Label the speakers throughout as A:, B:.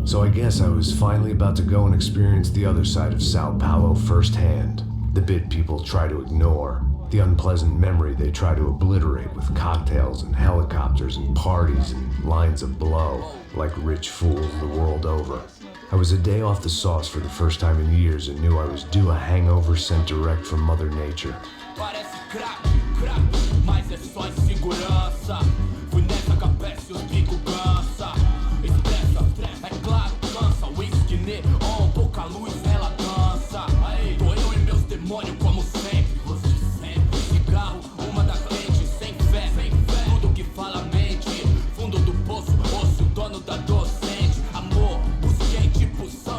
A: So I guess I was finally about to go and experience the other side of Sao Paulo firsthand. The bit people try to ignore. The unpleasant memory they try to obliterate with cocktails and helicopters and parties and lines of blow, like rich fools the world over. I was a day off the sauce for the first time in years and knew I was due a hangover sent direct from Mother Nature.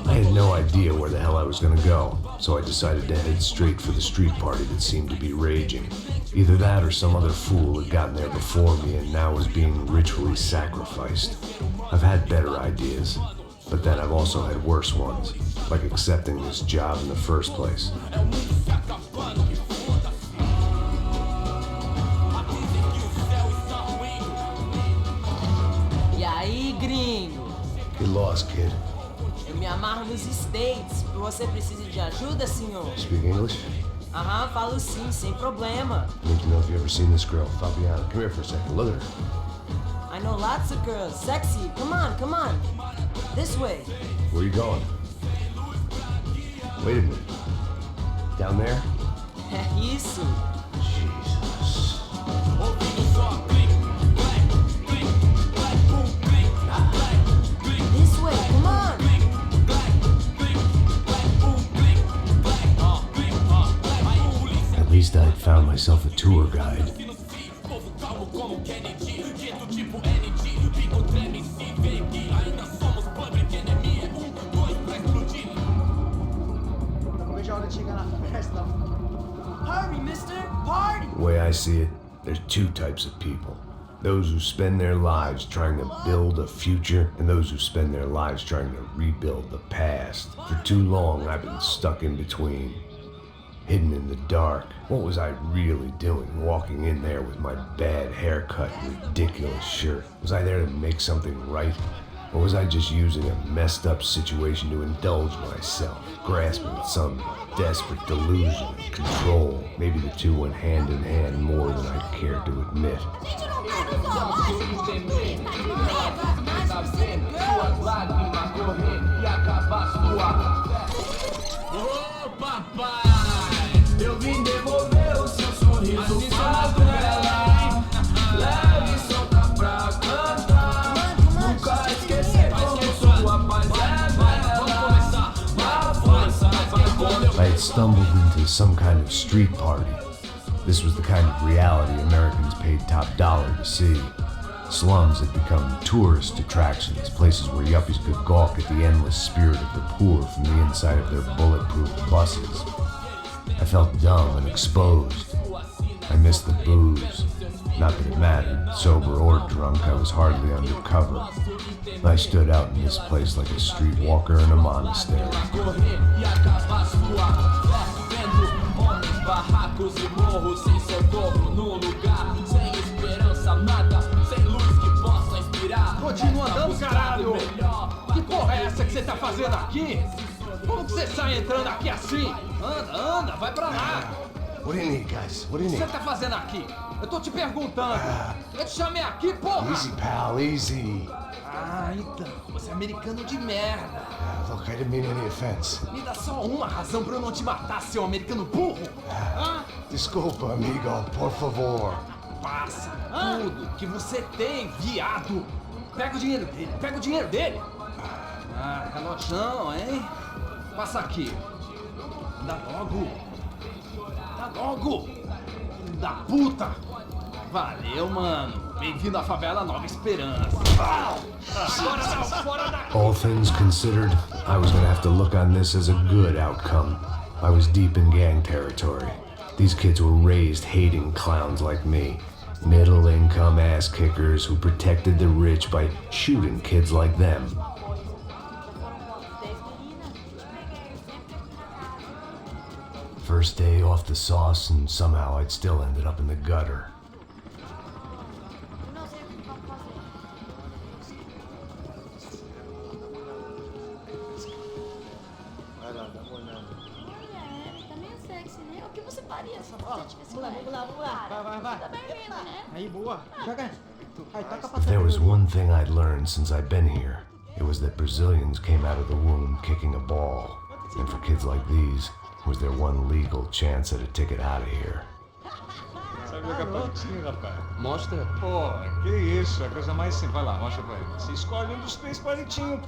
A: I had no idea where the hell I was gonna go, so I decided to head straight for the street party that seemed to be raging. Either that or some other fool had gotten there before me and now was being ritually sacrificed. I've had better ideas, but then I've also had worse ones, like accepting this job in the first place.
B: E aí, gringo?
A: Get lost, kid.
B: Eu me amarro nos States. Você precisa de ajuda, senhor?
A: Speak English?
B: Aham, falo sim, sem problema.
A: I need to know if you've ever seen this girl, Fabiana. Come here for a second. Look at her.
B: I know lots of girls. Sexy. Come on, come on. This way.
A: Where are you going? Wait a minute. Down there?
B: É isso.
A: Jesus.
B: This way, come on.
A: At least I'd found myself a tour guide.
B: Hurry, mister. Party.
A: The way I see it, there's two types of people. Those who spend their lives trying to build a future, and those who spend their lives trying to rebuild the past. For too long, I've been stuck in between. Hidden in the dark. What was I really doing walking in there with my bad haircut and ridiculous shirt? Was I there to make something right? Or was I just using a messed up situation to indulge myself, grasping at some desperate delusion of control? Maybe the two went hand in hand more than I cared to admit.
C: Eu vim devolver o seu sorriso favela. Leve e solta pra cantar. Nunca esquecer como sua paz é bela. Uma força vai.
A: I had stumbled into some kind of street party. This was the kind of reality Americans paid top dollar to see. Slums had become tourist attractions, places where yuppies could gawk at the endless spirit of the poor from the inside of their bulletproof buses. I felt dumb and exposed. I missed the booze. Not that it mattered, sober or drunk, I was hardly undercover. I stood out in this place like a streetwalker in a monastery.
D: Continua andando, caralho! Que porra é essa que você tá fazendo aqui? Como que você sai entrando aqui assim? Anda, anda, vai pra lá!
A: What do you need, guys? What do you
D: O que
A: need?
D: você tá fazendo aqui? Eu tô te perguntando! Eu te chamei aqui, porra!
A: Easy, pal, easy.
D: Ah, então, você é americano de merda!
A: Look, I didn't mean any offense.
D: Me dá só uma razão pra eu não te matar, seu americano burro! Hã?
A: Desculpa, amigo, por favor.
D: Passa tudo que você tem, viado! Pega o dinheiro dele, pega o dinheiro dele! Ah, relojão, hein? Passa aqui. Dá logo. Dá logo. Filho da puta. Valeu, mano. Bem-vindo à favela Nova Esperança. Agora não, fora daqui.
A: All things considered, I was gonna have to look on this as a good outcome. I was deep in gang territory. These kids were raised hating clowns like me. Middle-income ass-kickers who protected the rich by shooting kids like them. First day off the sauce, and somehow I'd still ended up in the gutter.
E: Aí, boa. Joga. Aí, toca pra
A: If there was one thing I'd learned since I'd been here, it was that Brazilians came out of the womb kicking a ball. And for kids like these, was their one legal chance at a ticket out of here.
F: Sabe jogar palitinho, rapaz?
G: Mostra.
F: Pô, que isso, é a coisa mais simples. Vai lá, mostra pra ele. Você escolhe um dos 3 palitinhos.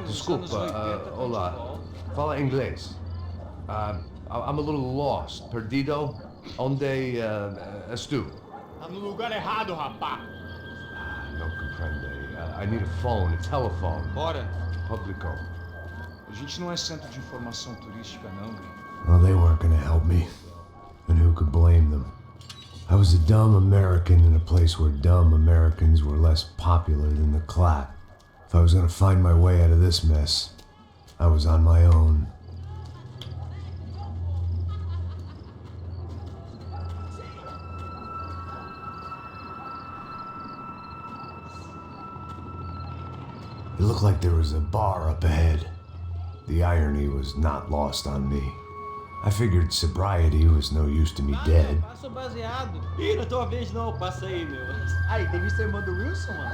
A: Desculpa, olá. Fala inglês. I'm a little lost. Perdido? Onde estou?
E: Tá no lugar errado, rapá.
A: Não compreende. I need a phone, a telephone.
F: Bora.
A: Publico.
F: A gente não é centro de informação turística, não.
A: Well, they weren't gonna help me. And who could blame them? I was a dumb American in a place where dumb Americans were less popular than the clap. If I was gonna find my way out of this mess, I was on my own. It looked like there was a bar up ahead. The irony was not lost on me. I figured sobriety was no use to me dead.
E: Passo baseado.
G: Ih, não é tua vez não, passa aí, meu.
E: Aí, tem visto a irmã do Wilson, mano?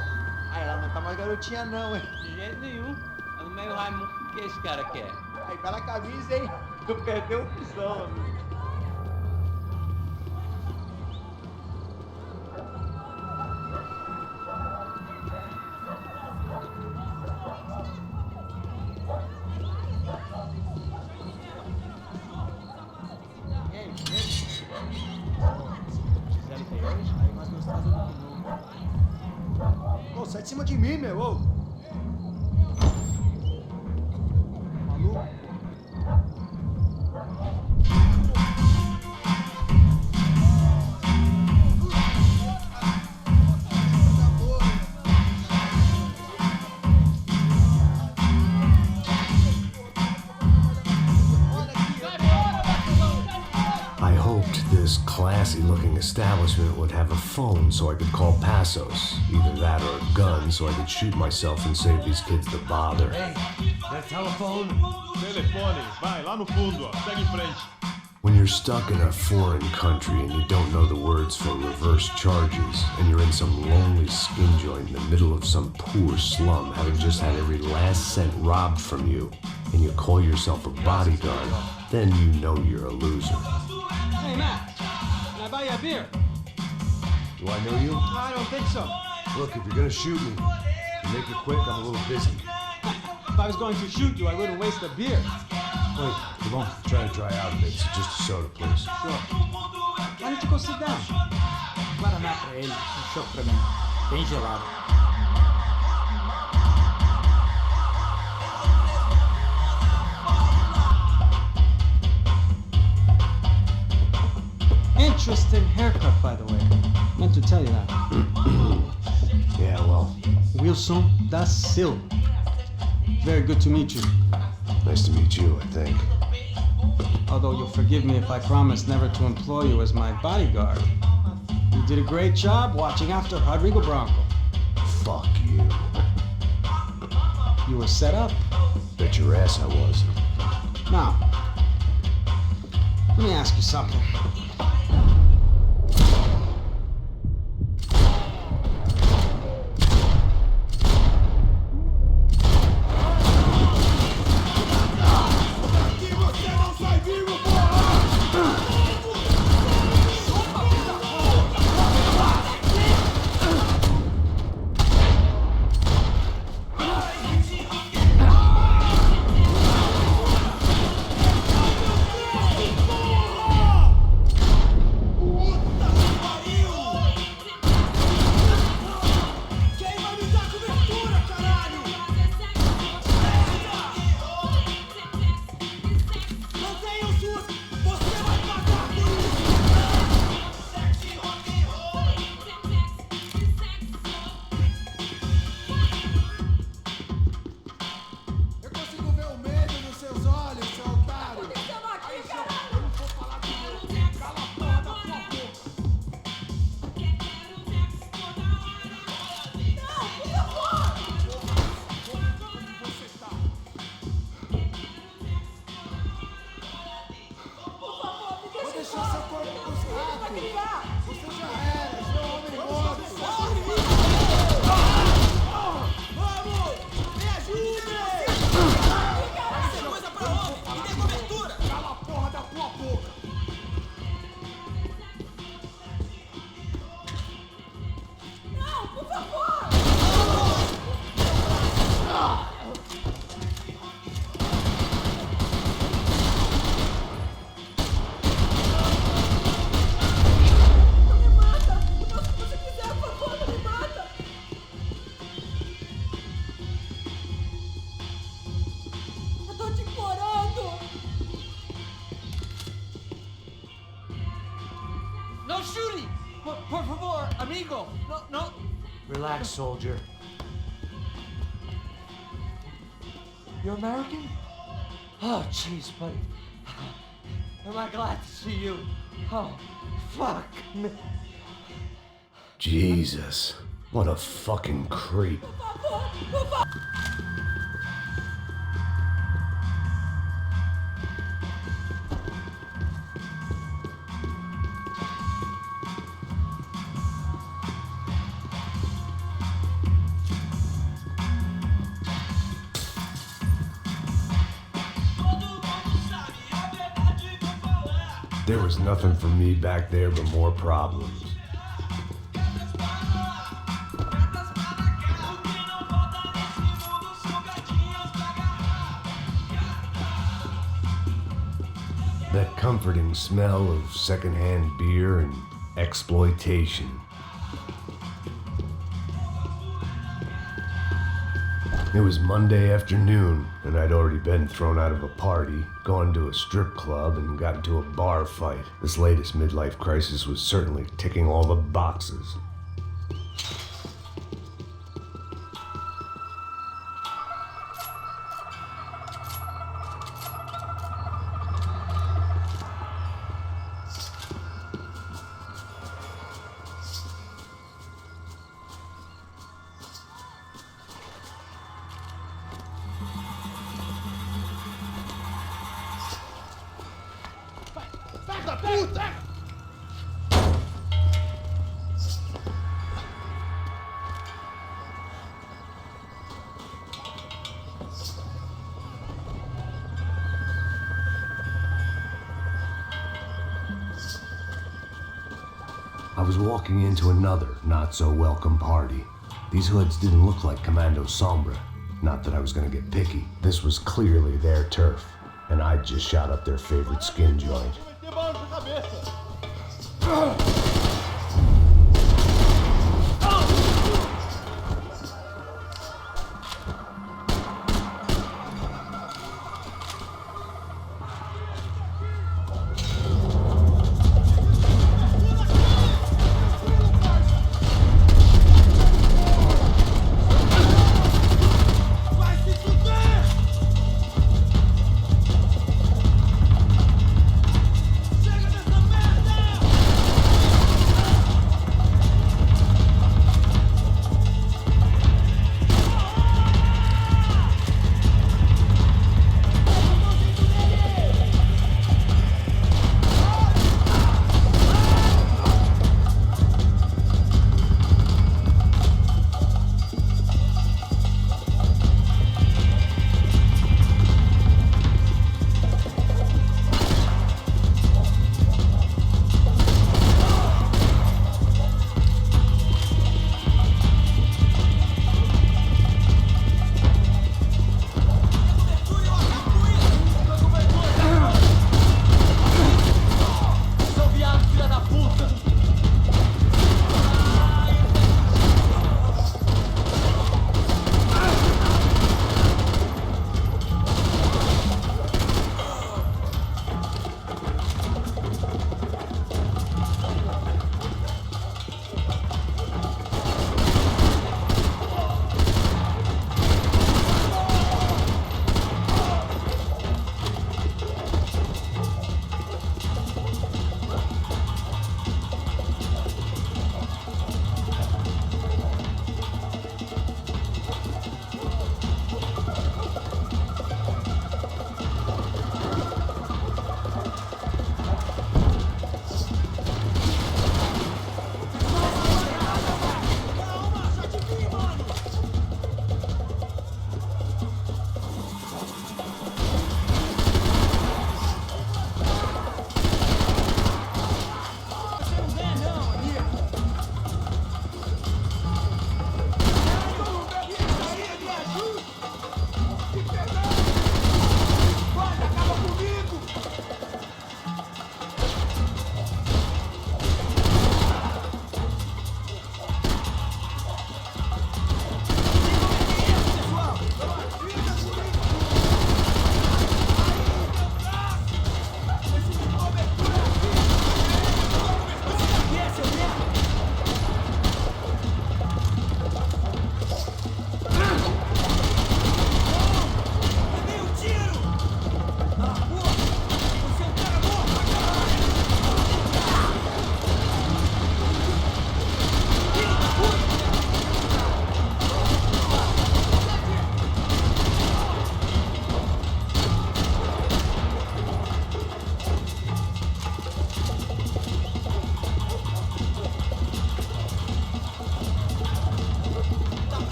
E: Aí, ela não tá mais garotinha, não, hein?
G: De jeito nenhum. É no meio Raimundo. O que esse cara quer?
E: Aí, bela camisa, hein? Tu perdeu o pisão, amigo. Ô, sai de cima de mim, meu, ô! Maluco?
A: I hoped this classy-looking establishment would have a phone so I could call Passos. Either that or a gun so I could shoot myself and save these kids the bother.
G: That telephone?
F: Telefone, vai, lá no fundo, ó. Segue em frente.
A: When you're stuck in a foreign country and you don't know the words for reverse charges, and you're in some lonely skin joint in the middle of some poor slum, having just had every last cent robbed from you, and you call yourself a bodyguard, then you know you're a loser.
E: Hey, Matt, can I buy you a beer?
A: Do I know you?
E: I don't think so.
A: Look, if you're gonna shoot me, make it quick, I'm a little busy.
E: If I was going to shoot you, I wouldn't waste a beer.
A: Wait, come on, try to dry out a bit. Just a soda, please.
E: Sure. Why don't you go sit down? Guaraná pra ele, chopp pra mim. Bem gelado. Interesting haircut, by the way. Meant to tell you that.
A: Yeah, well,
E: Wilson da Silva. Very good to meet you.
A: nice to meet you, I think.
E: Although you'll forgive me if I promise never to employ you as my bodyguard. You did a great job watching after Rodrigo Branco.
A: Fuck you.
E: You were set up.
A: Bet your ass I was.
E: Now, let me ask you something.
G: no.
H: Relax, soldier. You're American? Oh, jeez, buddy. Am I glad to see you? Oh, fuck me.
A: Jesus, what a fucking creep. There was nothing for me back there but more problems. That comforting smell of secondhand beer and exploitation. It was Monday afternoon, and I'd already been thrown out of a party, gone to a strip club, and got into a bar fight. This latest midlife crisis was certainly ticking all the boxes. I was walking into another not-so-welcome party. These hoods didn't look like Commando Sombra. Not that I was gonna get picky. This was clearly their turf, and I'd just shot up their favorite skin joint.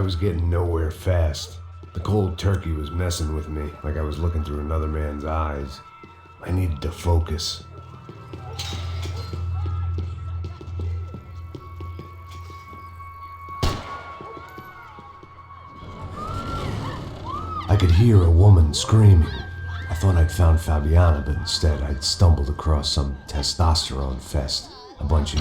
A: was getting nowhere fast. The cold turkey was messing with me like I was looking through another man's eyes. I needed to focus. I could hear a woman screaming. I thought I'd found Fabiana, but instead I'd stumbled across some testosterone fest. A bunch of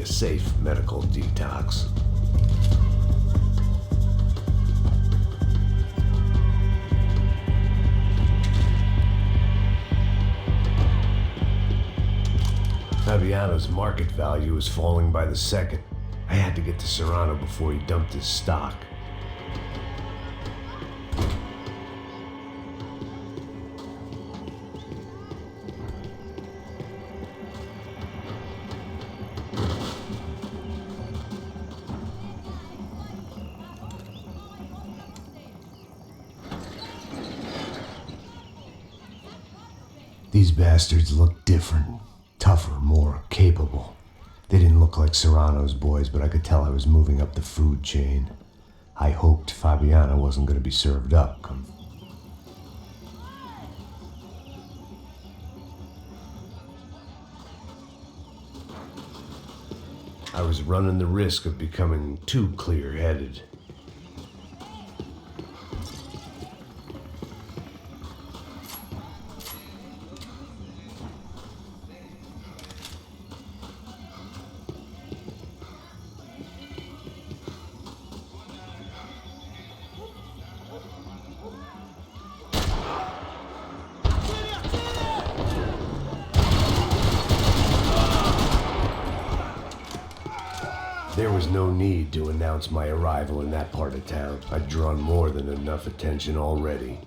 A: safe medical detox. Fabiano's market value was falling by the second. I had to get to Serrano before he dumped his stock. These bastards looked different, tougher, more capable. They didn't look like Serrano's boys, but I could tell I was moving up the food chain. I hoped Fabiano wasn't going to be served up come. I was running the risk of becoming too clear-headed. There was no need to announce my arrival in that part of town. I'd drawn more than enough attention already.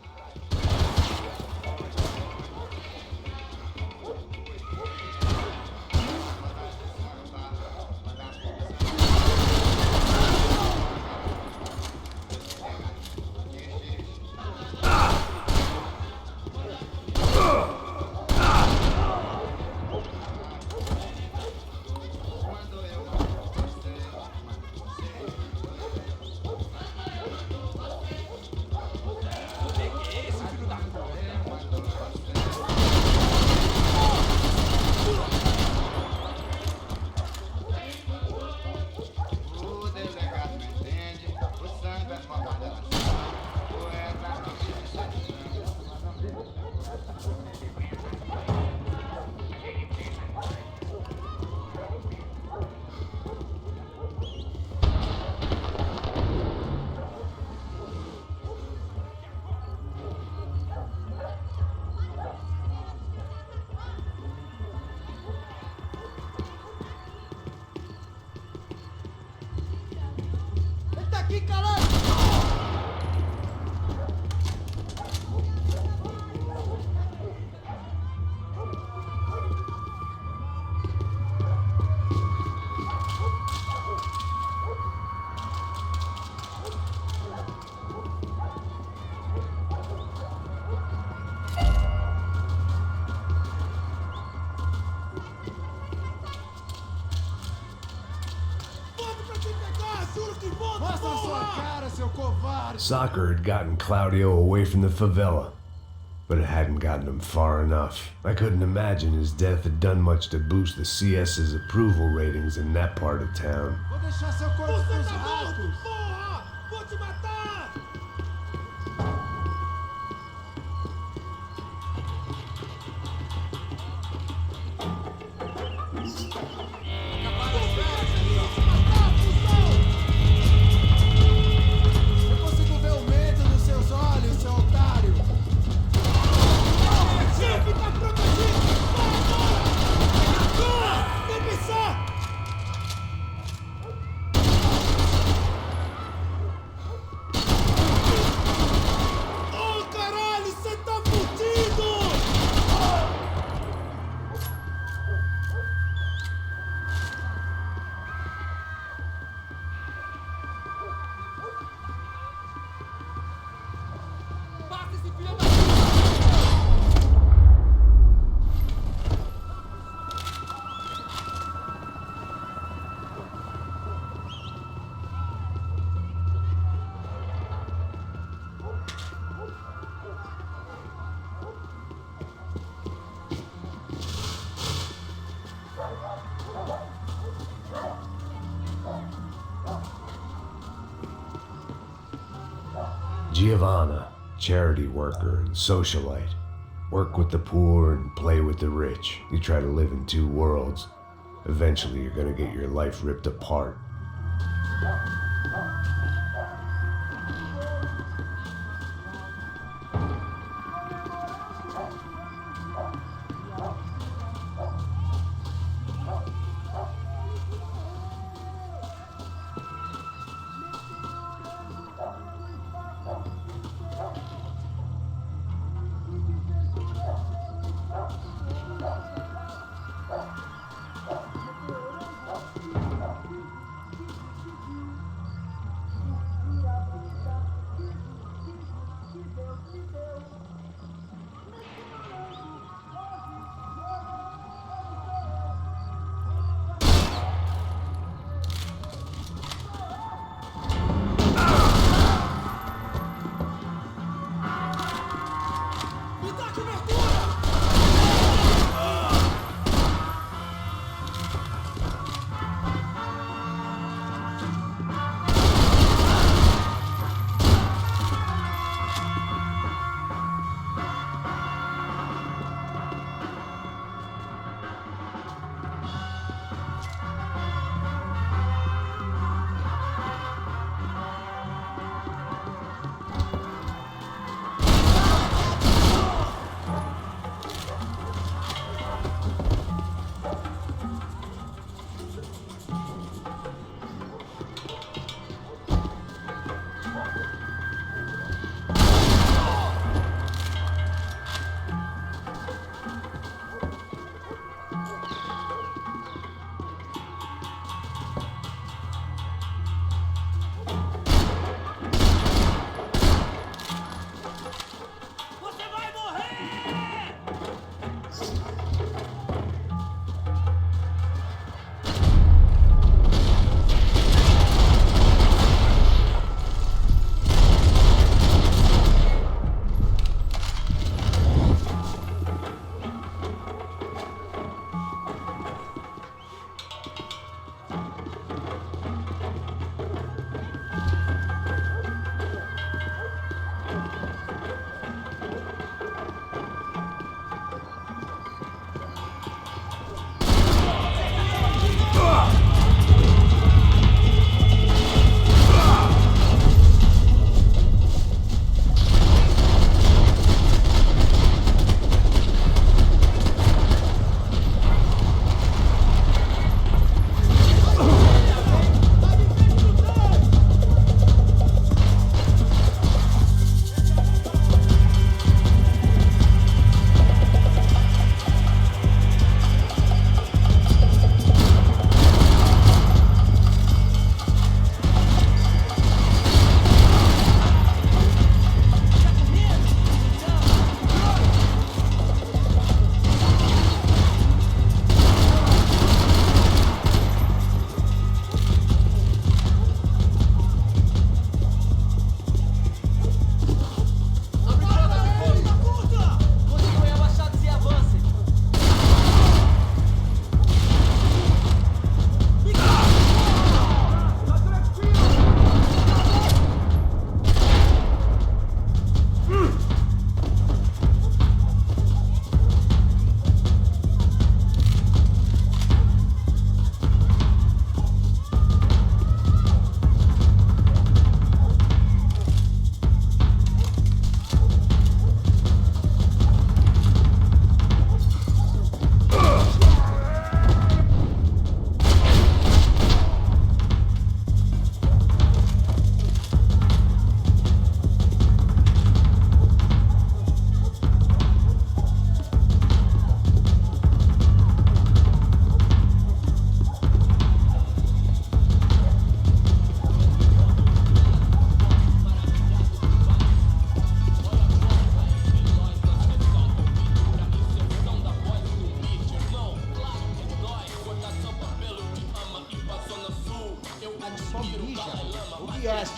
A: Soccer had gotten Claudio away from the favela, but it hadn't gotten him far enough. I couldn't imagine his death had done much to boost the CS's approval ratings in that part of town. Giovanna, charity worker and socialite. Work with the poor and play with the rich. You try to live in two worlds. Eventually, you're gonna get your life ripped apart.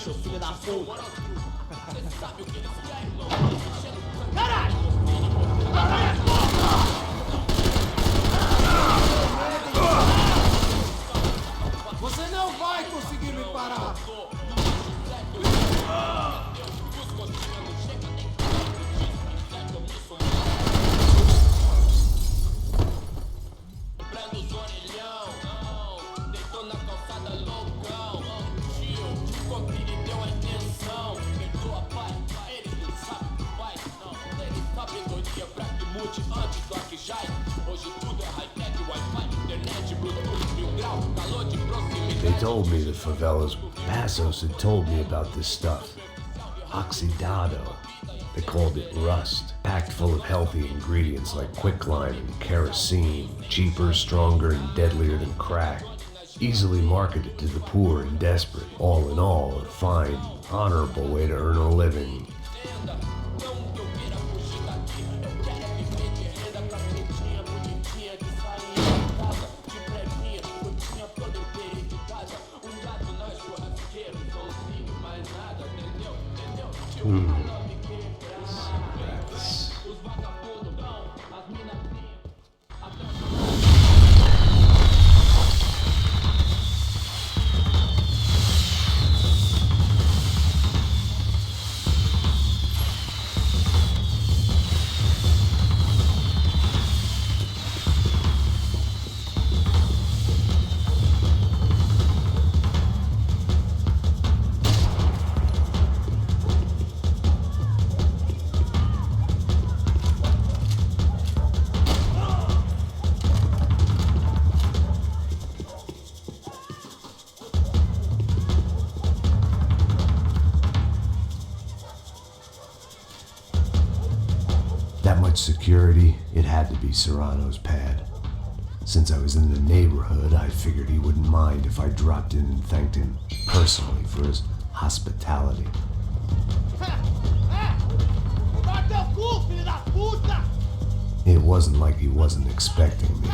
I: seu filho da puta.
C: Você não vai conseguir me parar!
A: They told me the favelas, Passos had told me about this stuff. Oxidado. They called it rust, packed full of healthy ingredients like quicklime and kerosene, cheaper, stronger, and deadlier than crack. Easily marketed to the poor and desperate. All in all, a fine, honorable way to earn a living. Security, it had to be Serrano's pad. Since I was in the neighborhood, I figured he wouldn't mind if I dropped in and thanked him personally for his hospitality. It wasn't like he wasn't expecting me.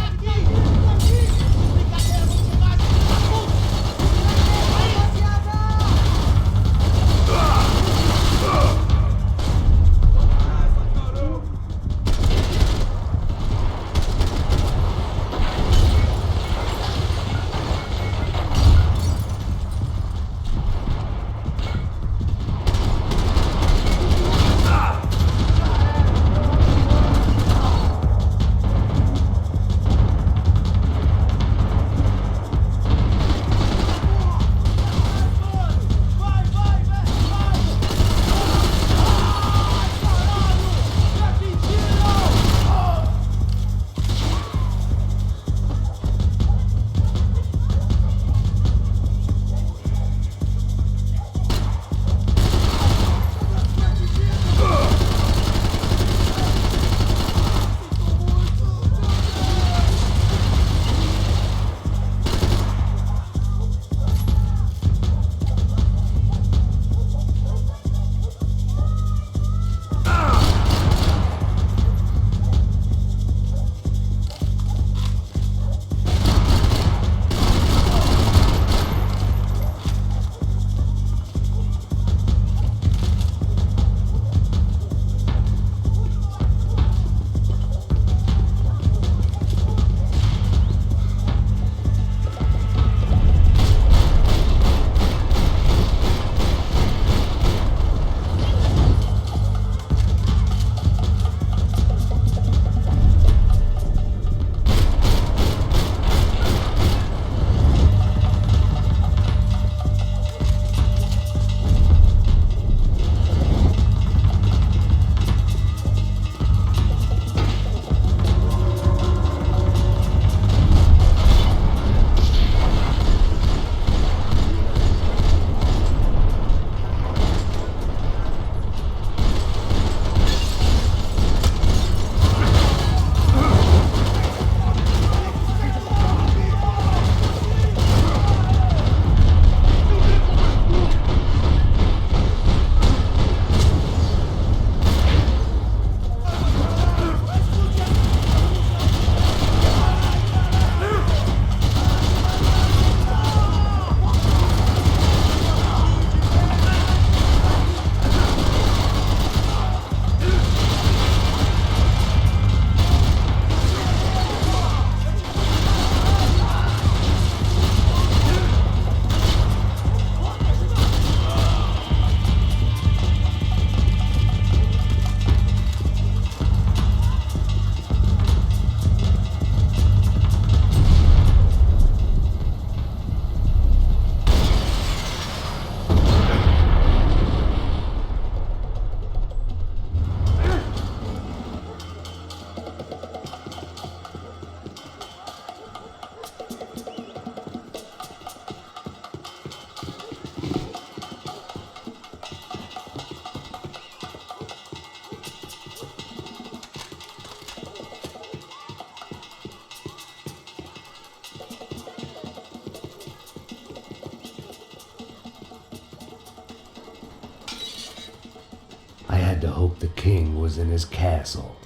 A: hope the king was in his castle.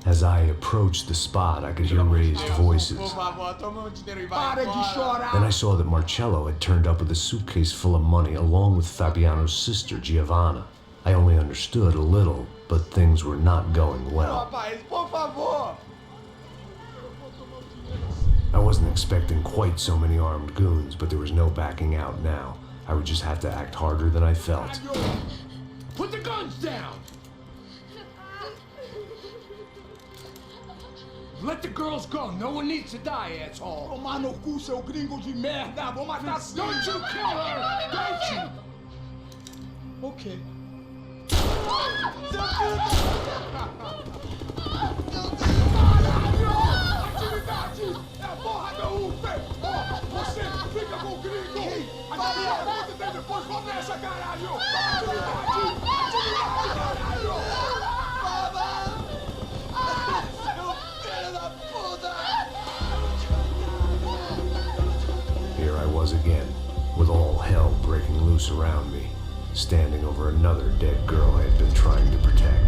A: As I approached the spot, I could hear raised voices. Then I saw that Marcello had turned up with a suitcase full of money along with Fabiano's sister, Giovanna. I only understood a little, but things were not going well. I wasn't expecting quite so many armed goons, but there was no backing out now. I would just have to act harder than I felt.
C: Put the guns down! Let the girls go. No one needs to die, asshole. Tomar no cu, seu gringo de merda. Vou matar sim. Don't you kill her! Don't you? Okay. Atividade! É a porra da UP! Você fica com o gringo! Atividade! Você tem depois começa, caralho! Atividade! Atividade, caralho!
A: Here I was again, with all hell breaking loose around me, standing over another dead girl I had been trying to protect.